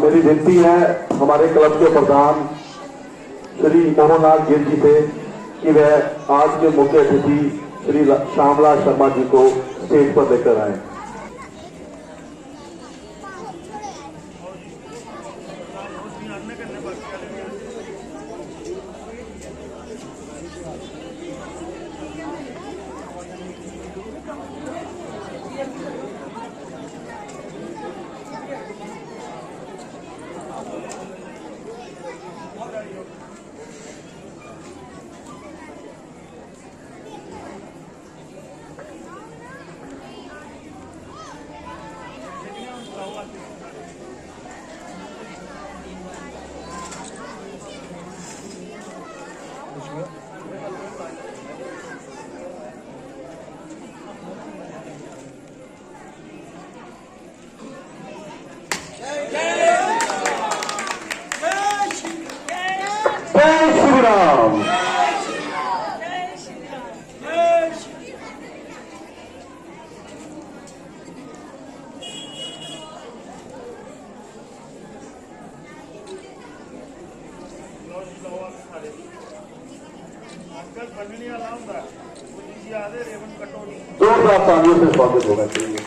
मेरी विनती है हमारे क्लब के प्रधान श्री मोहनलाल गिर जी से कि वह आज के मुख्य अतिथि श्री श्यामलाल शर्मा जी को स्टेज पर लेकर आए। जोरदार तालियों से स्वागत होना चाहिए।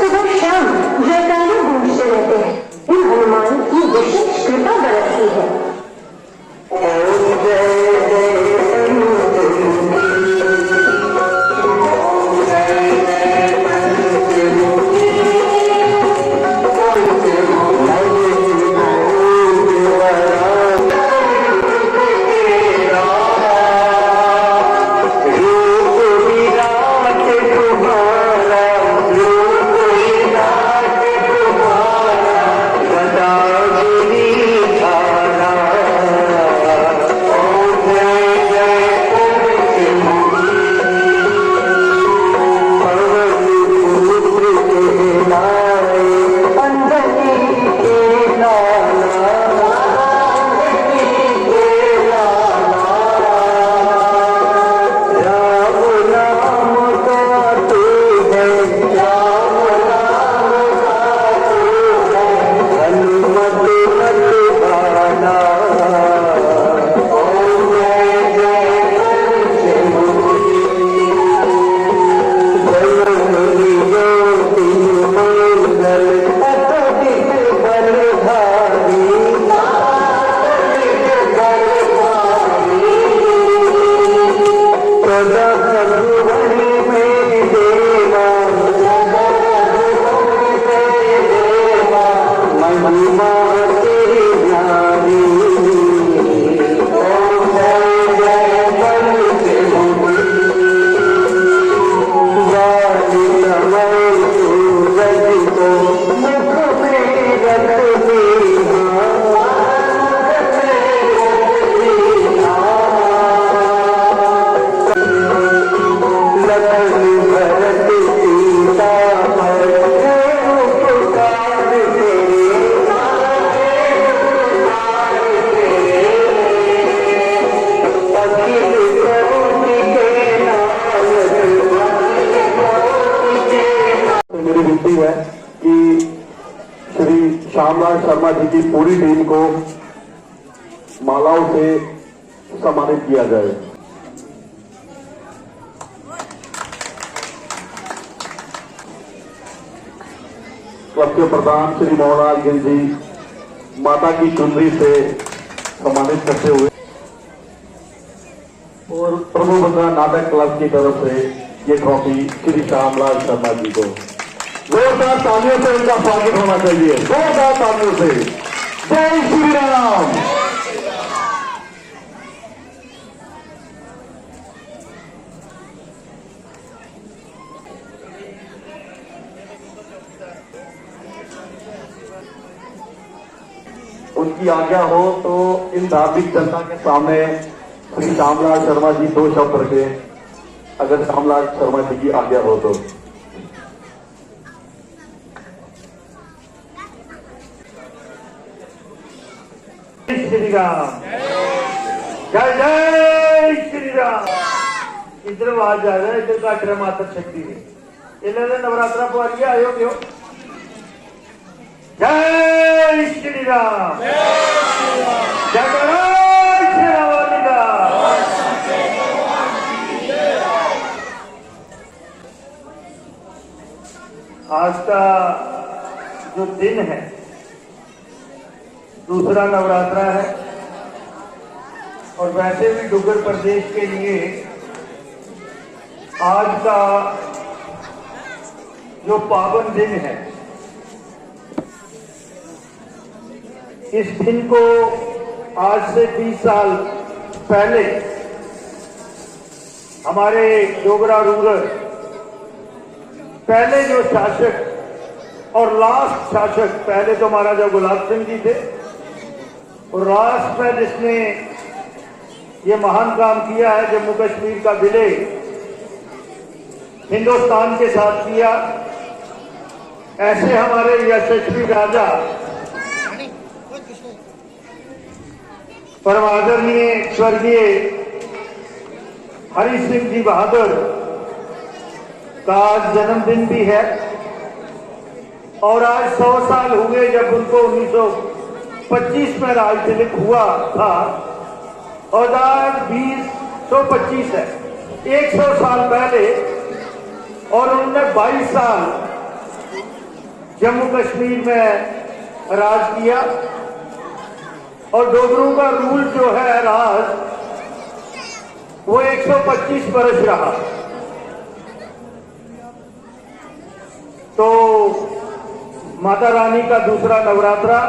सुबह शाम जयकारे गूंजते रहते हैं। इन हनुमान की विशेष कृपा बरसती है। है कि श्री श्यामलाल शर्मा जी की पूरी टीम को मालाओं से सम्मानित किया जाए। क्लब के प्रधान श्री मोहनलाल गिल जी माता की चुनरी से सम्मानित करते हुए और प्रभु बंगा नाटक क्लब की तरफ से ये ट्रॉफी श्री श्यामलाल शर्मा जी को जोरदार तालियों से इनका स्वागत होना चाहिए। जोरदार तालियों से। जय श्री राम। की आज्ञा हो तो इन धार्मिक जनता के सामने श्री श्यामलाल शर्मा जी 2 शब्द रखे, अगर श्यामलाल शर्मा जी की आज्ञा हो तो। श्री राम, जय जय श्री राम। इधर आवाज आ रहा है, इधर घट रहा माता शक्ति ने इन्होंने नवरात्रा पवारी आयो क्यों। जय श्री राम, जय श्री राम। आज का जो दिन है दूसरा नवरात्रा है और वैसे भी डुग्गर प्रदेश के लिए आज का जो पावन दिन है, इस दिन को आज से 20 साल पहले हमारे डोगरा रूरल पहले जो शासक और लास्ट शासक, पहले तो महाराजा गुलाब सिंह जी थे और लास्ट में जिसने ये महान काम किया है, जम्मू कश्मीर का विलय हिंदुस्तान के साथ किया, ऐसे हमारे यशस्वी राजा परम आदरणीय स्वर्गीय हरि सिंह जी बहादुर का आज जन्मदिन भी है और आज 100 साल हुए जब उनको 1925 में राज तिलक हुआ था और आज 2025 है, 100 साल पहले। और उन्होंने 22 साल जम्मू कश्मीर में राज किया और डोगरों का रूल जो है राज, वो 125 वर्ष रहा। तो माता रानी का दूसरा नवरात्रा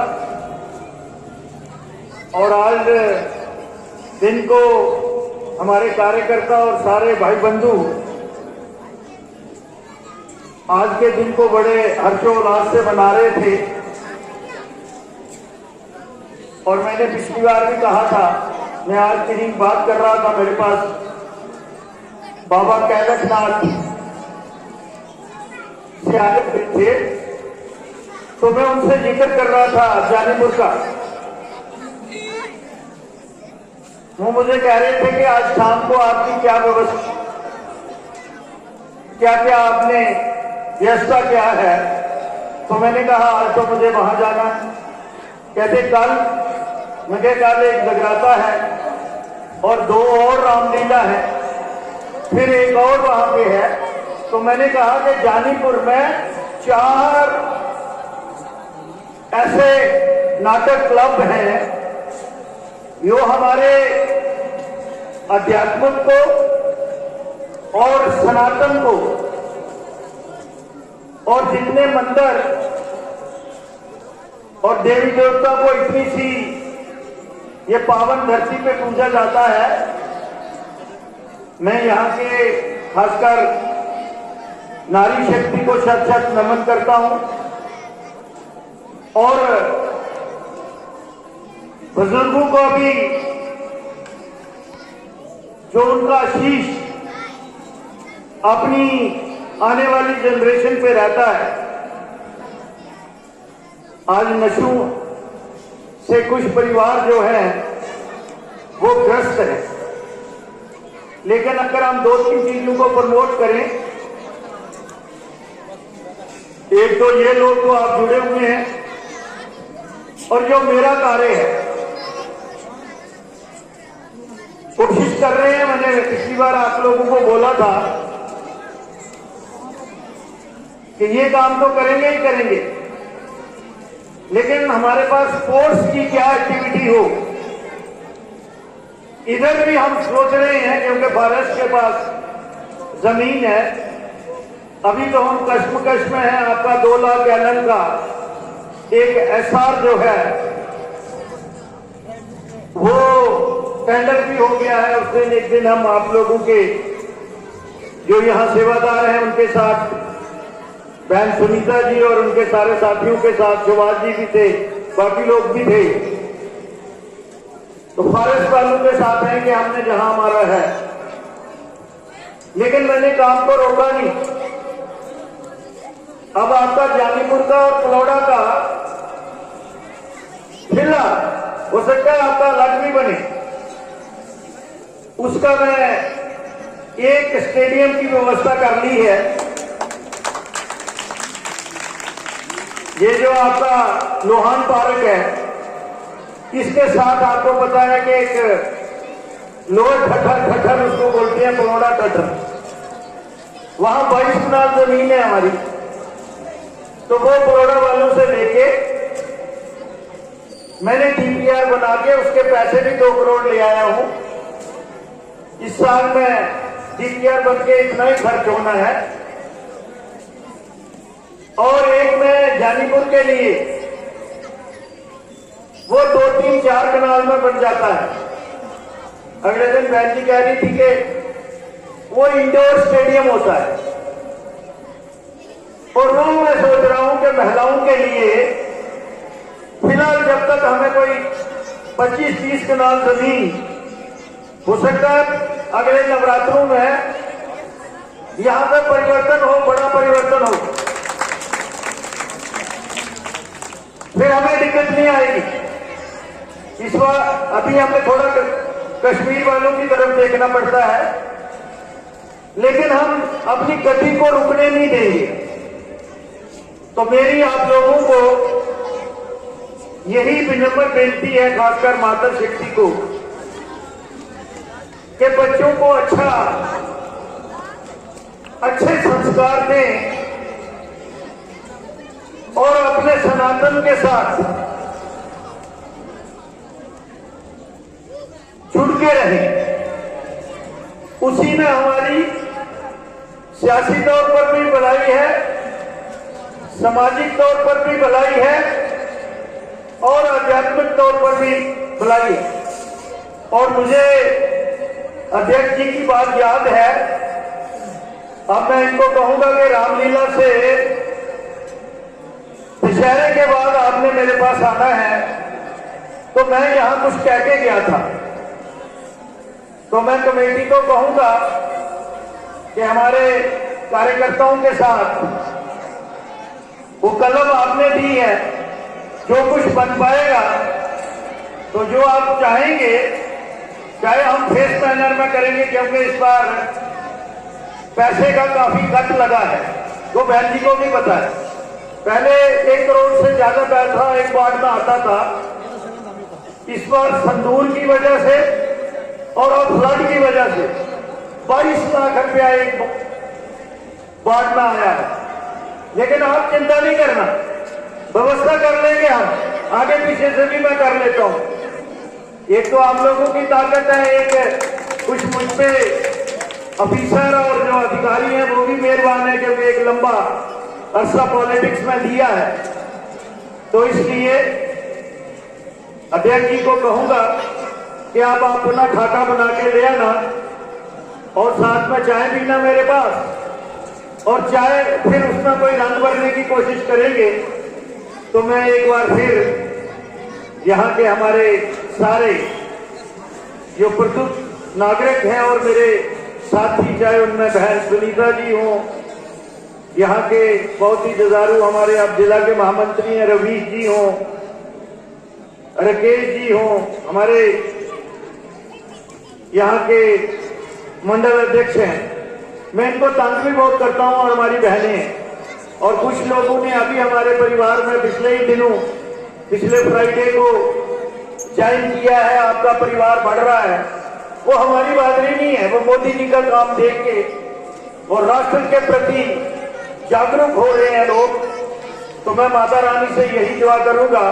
और आज दिन को हमारे कार्यकर्ता और सारे भाई बंधु आज के दिन को बड़े हर्षोल्लास से मना रहे थे और मैंने पिछली बार भी कहा था, मैं आज की दिन बात कर रहा था, मेरे पास बाबा कैलाशनाथ से आए थे तो मैं उनसे जिक्र कर रहा था जानीपुर का। वो मुझे कह रहे थे कि आज शाम को आपकी क्या व्यवस्था, क्या क्या आपने व्यवस्था क्या है। तो मैंने कहा आज तो मुझे वहां जाना है। कहते कल, मुझे कल एक जगराता है और 2 और रामलीला है, फिर एक और वहां पे है। तो मैंने कहा कि जानीपुर में 4 ऐसे नाटक क्लब हैं जो हमारे अध्यात्म को और सनातन को और जितने मंदिर और देवी देवता को इतनी सी ये पावन धरती पे पूजा जाता है, मैं यहाँ के खासकर नारी शक्ति को शत शत नमन करता हूं और बुजुर्गों को भी जो उनका आशीष अपनी आने वाली जनरेशन पे रहता है। आज नशों से कुछ परिवार जो है वो ग्रस्त है, लेकिन अगर हम 2-3 चीजों को प्रमोट करें, एक तो ये लोग तो आप जुड़े हुए हैं और जो मेरा कार्य है कोशिश कर रहे हैं। मैंने पिछली बार आप लोगों को बोला था कि ये काम तो करेंगे ही करेंगे, लेकिन हमारे पास स्पोर्ट्स की क्या एक्टिविटी हो, इधर भी हम सोच रहे हैं क्योंकि फॉरेस्ट के पास जमीन है। अभी तो हम कश्मकश में हैं, आपका 2 लाख गैलन का एक एसआर जो है वो टेंडर भी हो गया है। उस दिन एक दिन हम आप लोगों के जो यहाँ सेवादार हैं उनके साथ, बहन सुनीता जी और उनके सारे साथियों के साथ, सुभाष जी भी थे, बाकी लोग भी थे, तो फॉरेस्ट वालों के साथ हैं कि हमने जहां हमारा है, लेकिन मैंने काम को रोका नहीं। अब आपका जानीपुर का और पलौड़ा का फिलहाल हो सकता है आपका अलग भी बने, उसका मैं एक स्टेडियम की व्यवस्था कर ली है। ये जो आपका लोहान पार्क है, इसके साथ आपको पता है कि एक लोअर ठट्ठर उसको बोलते हैं, पलौड़ा ठट्ठर, वहां 22 कनाल जमीन है हमारी। तो वो बड़ौदा वालों से लेके मैंने डीपीआर बना के उसके पैसे भी 2 करोड़ ले आया हूं। इस साल में डीपीआर बन के इतना ही खर्च होना है। और एक में जानीपुर के लिए वो 2, 3, 4 कनाल में बन जाता है। अगले दिन बहन जी कह रही थी कि वो इंडोर स्टेडियम होता है, और वो मैं सोच रहा हूं कि महिलाओं के लिए फिलहाल जब तक हमें कोई 25-30 कनाल जमीन हो सकता है, अगले नवरात्रों में यहां पर परिवर्तन हो, बड़ा परिवर्तन हो, फिर हमें दिक्कत नहीं आएगी। इस बार अभी हमें थोड़ा कश्मीर वालों की तरफ देखना पड़ता है, लेकिन हम अपनी गति को रुकने नहीं देंगे। तो मेरी आप लोगों को यही विनम्र बेनती है, खासकर माता शक्ति को, कि बच्चों को अच्छे संस्कार दें और अपने सनातन के साथ जुड़ के रहें। उसी में हमारी सियासी तौर पर भी भलाई है, सामाजिक तौर पर भी भलाई है और आध्यात्मिक तौर पर भी भलाई है। और मुझे अध्यक्ष जी की बात याद है, अब मैं इनको कहूंगा कि रामलीला से दशहरे के बाद आपने मेरे पास आना है, तो मैं यहां कुछ कह के गया था। तो मैं कमेटी को कहूंगा कि हमारे कार्यकर्ताओं के साथ वो कलम आपने दी है, जो कुछ बन पाएगा, तो जो आप चाहेंगे, चाहे हम फेस बैनर में करेंगे, क्योंकि इस बार पैसे का काफी कट लगा है, तो बहन जी को भी पता है। पहले 1 करोड़ से ज्यादा पैसा एक वार्ड में आता था, इस बार संदूर की वजह से और फ्लड की वजह से 22 लाख रुपया एक वार्ड में आया है। लेकिन आप चिंता नहीं करना, व्यवस्था कर लेंगे हम, आगे पीछे से भी मैं कर लेता हूं। एक तो आप लोगों की ताकत है, एक कुछ मुझ पे ऑफिसर और जो अधिकारी हैं वो भी मेहरबान है, क्योंकि एक लंबा अरसा पॉलिटिक्स में दिया है। तो इसलिए अध्यक्ष जी को कहूंगा कि आप अपना खाता बना के ले आना, और साथ में चाय पीना मेरे पास, और चाय फिर उसमें कोई रंग भरने की कोशिश करेंगे। तो मैं एक बार फिर यहाँ के हमारे सारे जो प्रबुद्ध नागरिक हैं और मेरे साथी, चाहे उनमें बहन सुनीता जी हों, यहाँ के बहुत ही जुझारू हमारे अब जिला के महामंत्री हैं रवीश जी हों, राकेश जी हों, हमारे यहाँ के मंडल अध्यक्ष हैं, मैं इनको तंग भी बहुत करता हूँ, और हमारी बहनें और कुछ लोगों ने अभी हमारे परिवार में पिछले ही दिनों, पिछले फ्राइडे को ज्वाइन किया है। आपका परिवार बढ़ रहा है, वो हमारी बहादुरी नहीं है, वो मोदी जी का काम देख के और राष्ट्र के प्रति जागरूक हो रहे हैं लोग। तो मैं माता रानी से यही दुआ करूंगा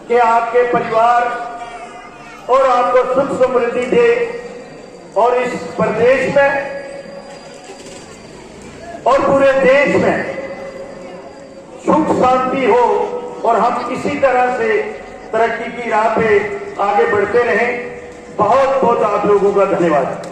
कि आपके परिवार और आपको सुख समृद्धि दे, और इस प्रदेश में और पूरे देश में सुख शांति हो, और हम इसी तरह से तरक्की की राह पे आगे बढ़ते रहें। बहुत बहुत आप लोगों का धन्यवाद।